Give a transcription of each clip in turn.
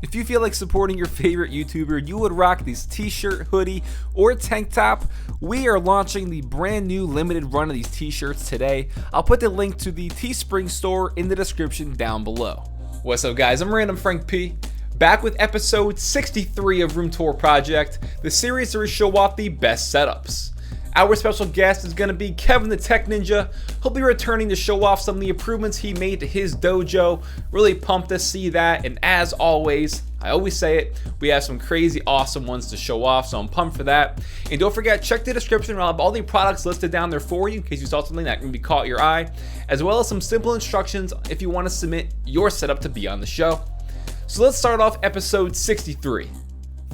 If you feel like supporting your favorite YouTuber, you would rock this t-shirt, hoodie, or tank top, we are launching the brand new limited run of these t-shirts today. I'll put the link to the Teespring store in the description down below. What's up guys, I'm randomfrankp, back with episode 63 of Room Tour Project, the series where we show off the best setups. Our special guest is going to be Kevin the Tech Ninja. He'll be returning to show off some of the improvements he made to his dojo. Really pumped to see that, and as always, I always say it, we have some crazy awesome ones to show off, so I'm pumped for that. And don't forget, check the description, I'll have all the products listed down there for you in case you saw something that can be caught your eye, as well as some simple instructions if you want to submit your setup to be on the show. So let's start off episode 63.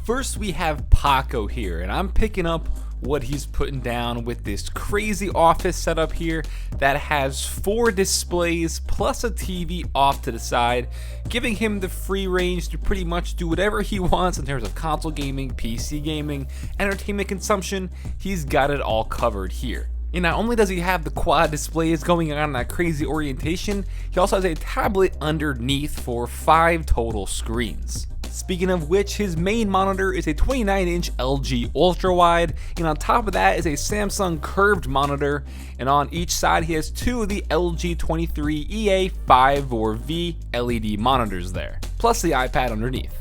First we have Paco here, and I'm picking up what he's putting down with this crazy office setup here that has 4 displays plus a TV off to the side, giving him the free range to pretty much do whatever he wants in terms of console gaming, PC gaming, entertainment consumption. He's got it all covered here. And not only does he have the quad displays going on in that crazy orientation, he also has a tablet underneath for 5 total screens. Speaking of which, his main monitor is a 29-inch LG ultra wide, and on top of that is a Samsung curved monitor, and on each side he has 2 of the LG 23 EA5 or V LED monitors there, plus the iPad underneath.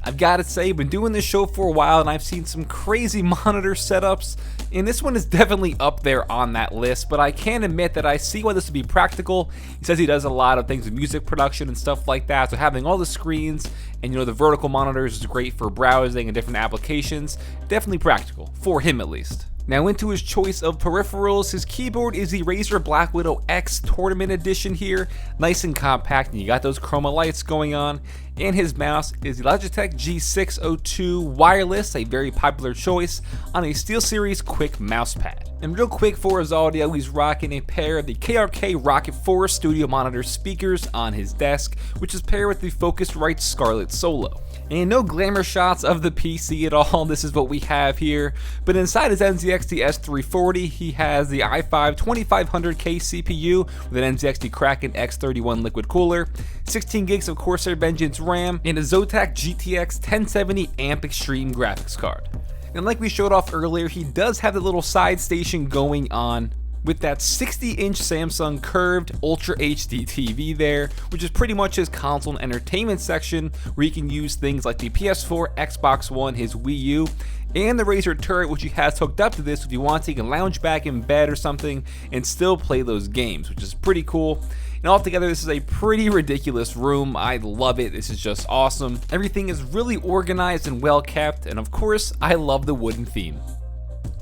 I've got to say, I've been doing this show for a while and I've seen some crazy monitor setups, and this one is definitely up there on that list, but I can admit that I see why this would be practical. He says he does a lot of things with music production and stuff like that, so having all the screens and the vertical monitors is great for browsing and different applications. Definitely practical, for him at least. Now into his choice of peripherals, his keyboard is the Razer Black Widow X Tournament Edition here, nice and compact, and you got those chroma lights going on. And his mouse is the Logitech G602 wireless, a very popular choice on a SteelSeries Quick mousepad. And real quick for his audio, he's rocking a pair of the KRK Rocket 4 studio monitor speakers on his desk, which is paired with the Focusrite Scarlett Solo. And no glamour shots of the PC at all, this is what we have here. But inside his NZXT S340, he has the i5 2500K CPU with an NZXT Kraken X31 liquid cooler, 16 gigs of Corsair Vengeance RAM, and a Zotac GTX 1070 AMP Extreme graphics card. And like we showed off earlier, he does have the little side station going on with that 60-inch Samsung curved Ultra HD TV there, which is pretty much his console and entertainment section, where he can use things like the PS4, Xbox One, his Wii U, and the Razer turret, which he has hooked up to this. If you want to, you can lounge back in bed or something and still play those games, which is pretty cool. And altogether, this is a pretty ridiculous room. I love it. This is just awesome. Everything is really organized and well kept, and of course, I love the wooden theme.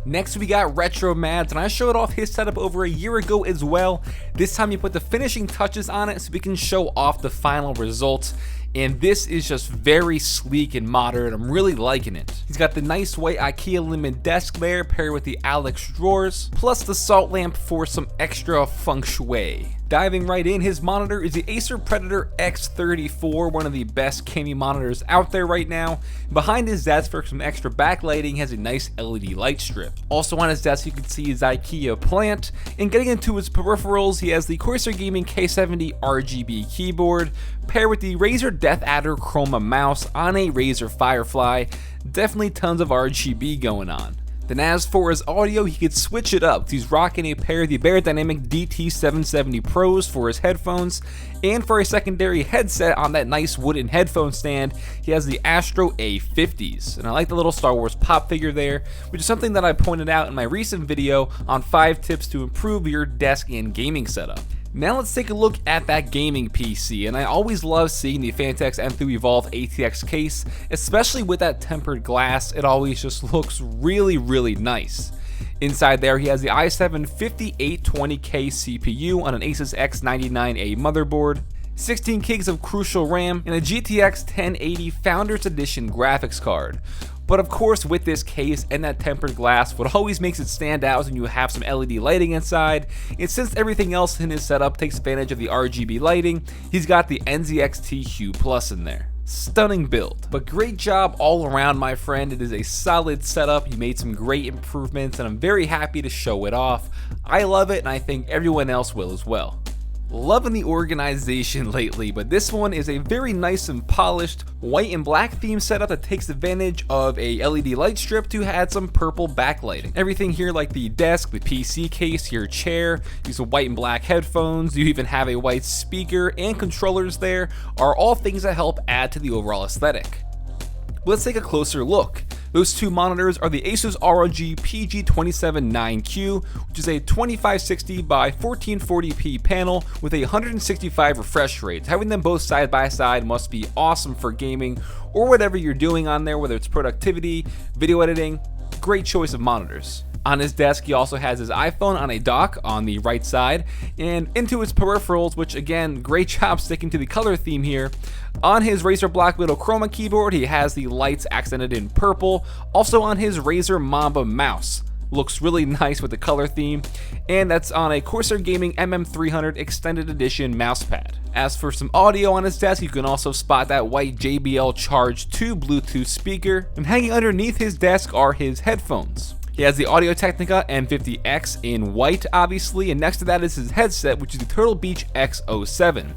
Next we got Retromads, and I showed off his setup over a year ago as well. This time he put the finishing touches on it so we can show off the final results. And this is just very sleek and modern. I'm really liking it. He's got the nice white IKEA limited desk there paired with the Alex drawers, plus the salt lamp for some extra feng shui. Diving right in, his monitor is the Acer Predator X34, one of the best gaming monitors out there right now. Behind his desk for some extra backlighting has a nice LED light strip. Also on his desk you can see his IKEA plant, and getting into his peripherals, he has the Corsair Gaming K70 RGB keyboard, paired with the Razer Death Adder Chroma mouse on a Razer Firefly. Definitely tons of RGB going on. Then as for his audio, he could switch it up. He's rocking a pair of the Beyerdynamic DT770 Pros for his headphones, and for a secondary headset on that nice wooden headphone stand, he has the Astro A50s. And I like the little Star Wars pop figure there, which is something that I pointed out in my recent video on 5 tips to improve your desk and gaming setup. Now let's take a look at that gaming PC, and I always love seeing the Fantex M2 Evolve ATX case, especially with that tempered glass. It always just looks really nice. Inside there he has the i7 5820K CPU on an Asus X99A motherboard, 16 gigs of Crucial RAM, and a GTX 1080 Founders Edition graphics card. But of course, with this case and that tempered glass, what always makes it stand out is when you have some LED lighting inside. And since everything else in his setup takes advantage of the RGB lighting, he's got the NZXT Hue Plus in there. Stunning build, but great job all around, my friend. It is a solid setup. You made some great improvements, and I'm very happy to show it off. I love it, and I think everyone else will as well. Loving the organization lately, but this one is a very nice and polished white and black theme setup that takes advantage of a LED light strip to add some purple backlighting. Everything here like the desk, the PC case, your chair, use some white and black headphones, you even have a white speaker and controllers there, are all things that help add to the overall aesthetic. Let's take a closer look. Those two monitors are the Asus ROG PG279Q, which is a 2560 by 1440p panel with a 165 refresh rate. Having them both side by side must be awesome for gaming or whatever you're doing on there, whether it's productivity, video editing. Great choice of monitors. On his desk, he also has his iPhone on a dock on the right side, and into his peripherals, which again, great job sticking to the color theme here. On his Razer Black Widow Chroma keyboard, he has the lights accented in purple. Also on his Razer Mamba mouse. Looks really nice with the color theme, and that's on a Corsair Gaming MM300 Extended Edition mousepad. As for some audio on his desk, you can also spot that white JBL Charge 2 Bluetooth speaker, and hanging underneath his desk are his headphones. He has the Audio-Technica M50X in white, obviously, and next to that is his headset, which is the Turtle Beach X07.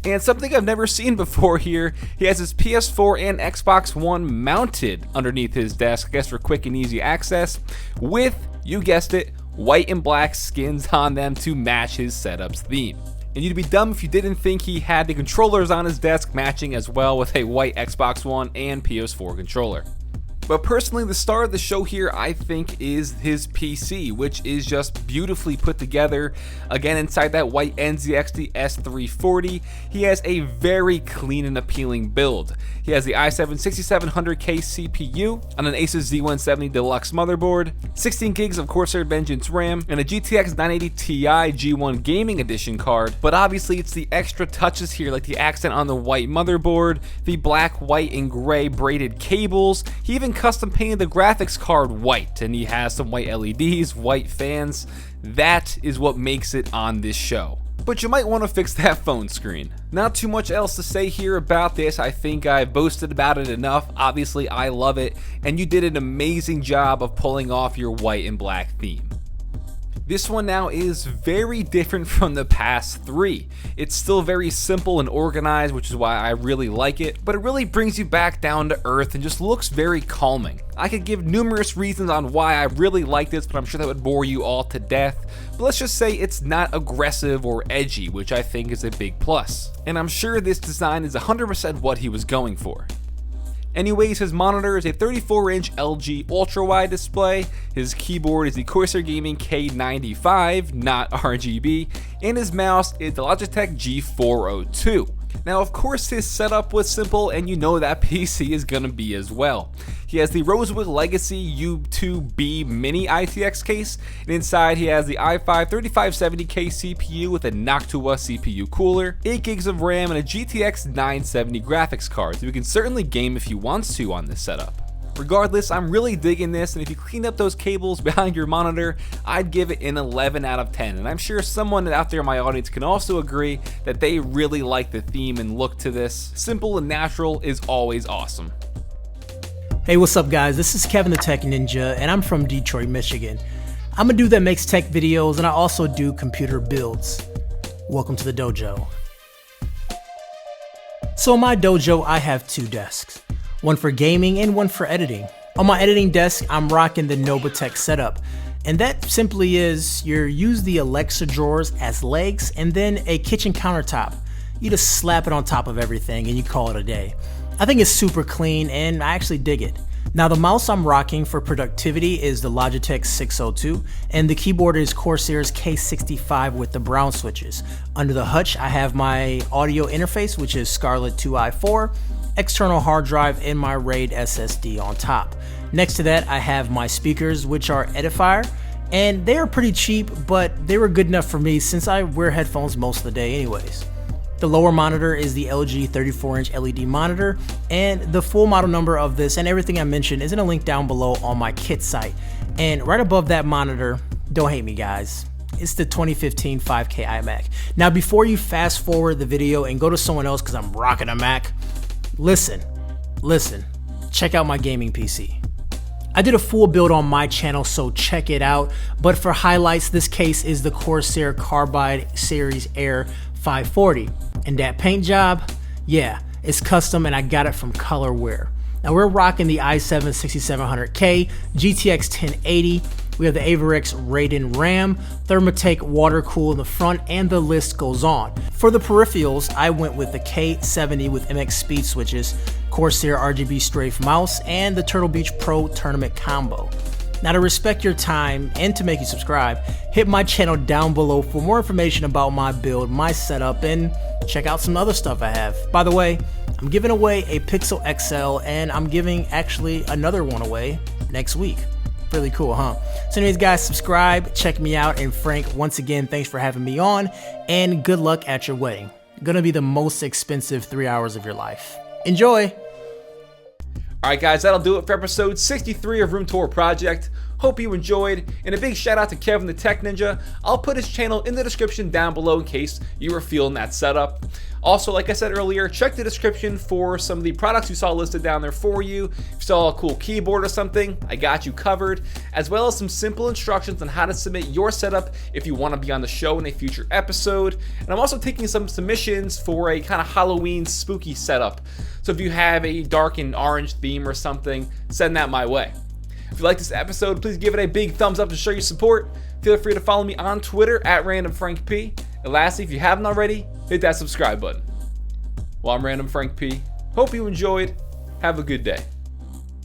And something I've never seen before here, he has his PS4 and Xbox One mounted underneath his desk, I guess for quick and easy access, with, you guessed it, white and black skins on them to match his setup's theme. And you'd be dumb if you didn't think he had the controllers on his desk matching as well with a white Xbox One and PS4 controller. But personally, the star of the show here, I think, is his PC, which is just beautifully put together. Again, inside that white NZXT S340, he has a very clean and appealing build. He has the i7-6700K CPU on an Asus Z170 Deluxe motherboard, 16 gigs of Corsair Vengeance RAM, and a GTX 980 Ti G1 Gaming Edition card. But obviously, it's the extra touches here, like the accent on the white motherboard, the black, white, and gray braided cables. He even custom painted the graphics card white, and he has some white LEDs, white fans. That is what makes it on this show. But you might want to fix that phone screen. Not too much else to say here about this. I think I've boasted about it enough. Obviously, I love it, and you did an amazing job of pulling off your white and black theme. This one now is very different from the past three. It's still very simple and organized, which is why I really like it, but it really brings you back down to earth and just looks very calming. I could give numerous reasons on why I really like this, but I'm sure that would bore you all to death. But let's just say it's not aggressive or edgy, which I think is a big plus. And I'm sure this design is 100% what he was going for. Anyways, his monitor is a 34-inch LG ultra-wide display, his keyboard is the Corsair Gaming K95, not RGB, and his mouse is the Logitech G402. Now, of course, his setup was simple, and you know that PC is gonna be as well. He has the Rosewood Legacy U2B Mini ITX case, and inside he has the i5 3570K CPU with a Noctua CPU cooler, 8 gigs of RAM, and a GTX 970 graphics card, so you can certainly game if you want to on this setup. Regardless, I'm really digging this, and if you clean up those cables behind your monitor, I'd give it an 11 out of 10, and I'm sure someone out there in my audience can also agree that they really like the theme and look to this. Simple and natural is always awesome. Hey, what's up guys? This is Kevin the Tech Ninja, and I'm from Detroit, Michigan. I'm a dude that makes tech videos, and I also do computer builds. Welcome to the dojo. So in my dojo, I have two desks. One for gaming and one for editing. On my editing desk, I'm rocking the Nobatech setup. And that simply is, you use the Alexa drawers as legs and then a kitchen countertop. You just slap it on top of everything and you call it a day. I think it's super clean and I actually dig it. Now the mouse I'm rocking for productivity is the Logitech 602 and the keyboard is Corsair's K65 with the brown switches. Under the hutch I have my audio interface, which is Scarlett 2i4, external hard drive, and my RAID SSD on top. Next to that I have my speakers, which are Edifier, and they are pretty cheap, but they were good enough for me since I wear headphones most of the day anyways. The lower monitor is the LG 34-inch LED monitor, and the full model number of this and everything I mentioned is in a link down below on my kit site. And right above that monitor, don't hate me guys, it's the 2015 5K iMac. Now before you fast forward the video and go to someone else because I'm rocking a Mac, listen, check out my gaming PC. I did a full build on my channel, so check it out. But for highlights, this case is the Corsair Carbide Series Air 540. And that paint job, yeah, it's custom and I got it from Colorware. Now we're rocking the i7 6700K, GTX 1080, we have the Averix Radeon RAM, Thermatake water cool in the front, and the list goes on. For the peripherals, I went with the K70 with MX speed switches, Corsair RGB strafe mouse, and the Turtle Beach Pro tournament combo. Now to respect your time and to make you subscribe, hit my channel down below for more information about my build, my setup, and check out some other stuff I have. By the way, I'm giving away a Pixel XL and I'm giving actually another one away next week. Really cool, huh? So anyways guys, subscribe, check me out, and Frank, once again, thanks for having me on, and good luck at your wedding. Gonna be the most expensive 3 hours of your life. Enjoy! Alright guys, that'll do it for episode 63 of Room Tour Project. Hope you enjoyed, and a big shout out to Kevin the Tech Ninja. I'll put his channel in the description down below in case you were feeling that setup. Also, like I said earlier, check the description for some of the products you saw listed down there for you. If you saw a cool keyboard or something, I got you covered, as well as some simple instructions on how to submit your setup if you want to be on the show in a future episode. And I'm also taking some submissions for a kind of Halloween spooky setup. So if you have a dark and orange theme or something, send that my way. If you like this episode, please give it a big thumbs up to show your support. Feel free to follow me on Twitter at randomfrankp. And lastly, if you haven't already, hit that subscribe button. Well, I'm Random Frank P. Hope you enjoyed. Have a good day.